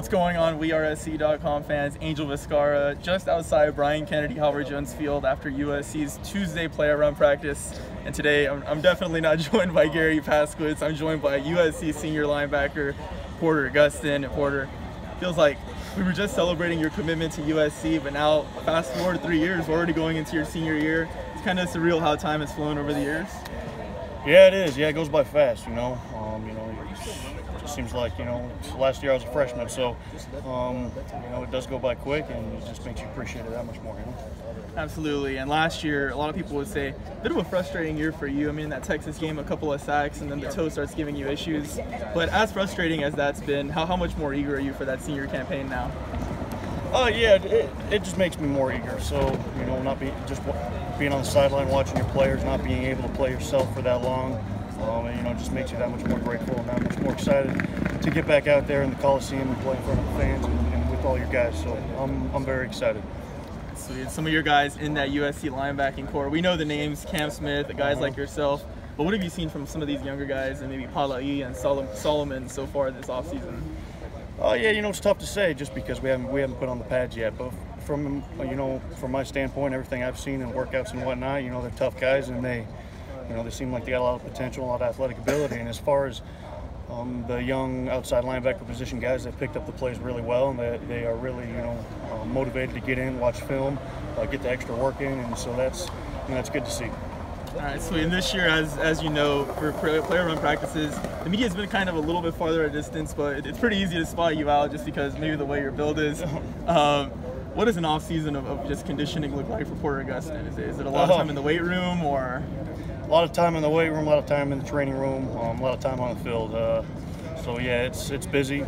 What's going on, WeAreSC.com fans? Angel Vizcarra just outside Brian Kennedy Howard Jones Field after USC's Tuesday play-around practice. And today I'm definitely not joined by Gary Paskowitz. I'm joined by USC senior linebacker Porter Gustin. And Porter, feels like we were just celebrating your commitment to USC, but now fast forward 3 years, we're already going into your senior year. It's kind of surreal how time has flown over the years. Yeah, it is. Yeah, it goes by fast, you know. It just seems like, last year I was a freshman, so, it does go by quick, and it just makes you appreciate it that much more, Absolutely. And last year, a lot of people would say, a bit of a frustrating year for you. I mean, that Texas game, a couple of sacks, and then the toe starts giving you issues. But as frustrating as that's been, how much more eager are you for that senior campaign now? Oh, yeah, it just makes me more eager. So, not being on the sideline watching your players, not being able to play yourself for that long, it just makes you that much more grateful and that much more excited to get back out there in the Coliseum and play in front of the fans and with all your guys. So I'm very excited. Sweet. Some of your guys in that USC linebacking core, we know the names, Cam Smith, the guys like yourself, but what have you seen from some of these younger guys and maybe Pala'i and Solomon so far this offseason? Oh yeah, it's tough to say just because we haven't put on the pads yet. But from my standpoint, everything I've seen in workouts and whatnot, they're tough guys and they seem like they got a lot of potential, a lot of athletic ability. And as far as the young outside linebacker position guys that picked up the plays really well, and they are really motivated to get in, watch film, get the extra work in, and so that's good to see. All right, sweet. And this year, as you know, for player run practices, the media has been kind of a little bit farther at distance, but it's pretty easy to spot you out just because maybe the way your build is. What does an off season of just conditioning look like for Porter Gustin? Is it a lot of time in the weight room, or? A lot of time in the weight room, a lot of time in the training room, a lot of time on the field. So yeah, it's busy,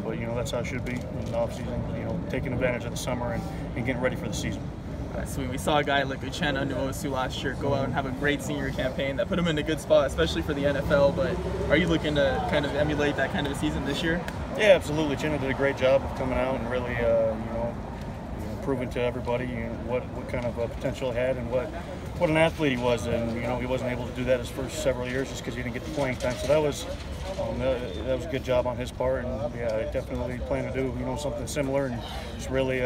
but that's how it should be in the off season. Taking advantage of the summer and getting ready for the season. So we saw a guy like Uchenna Nwosu last year go out and have a great senior campaign that put him in a good spot, especially for the NFL. But are you looking to kind of emulate that kind of a season this year? Yeah, absolutely. Uchenna did a great job of coming out and really, proving to everybody what kind of potential he had and what an athlete he was. And he wasn't able to do that his first several years just because he didn't get the playing time. So that was a good job on his part. And yeah, I definitely plan to do something similar and just really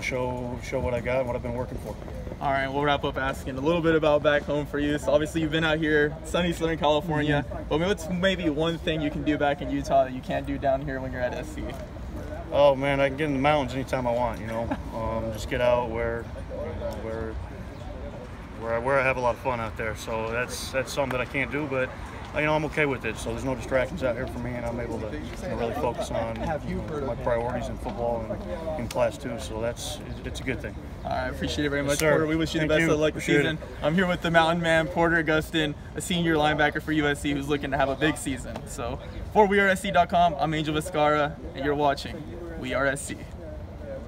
show what I got and what I've been working for. All right, we'll wrap up asking a little bit about back home for you. So obviously you've been out here, sunny Southern California, but what's maybe one thing you can do back in Utah that you can't do down here when you're at SC? Oh man, I can get in the mountains anytime I want. Just get out where I have a lot of fun out there. So that's something that I can't do, but I'm okay with it. So there's no distractions out here for me, and I'm able to really focus on my priorities in football and in class too. So it's a good thing. All right, appreciate it very much, Yes, Porter. We wish you the best of luck this season. I'm here with the Mountain Man, Porter Gustin, a senior linebacker for USC who's looking to have a big season. So for WeAreSC.com, I'm Angel Vizcarra, and you're watching WeAreSC.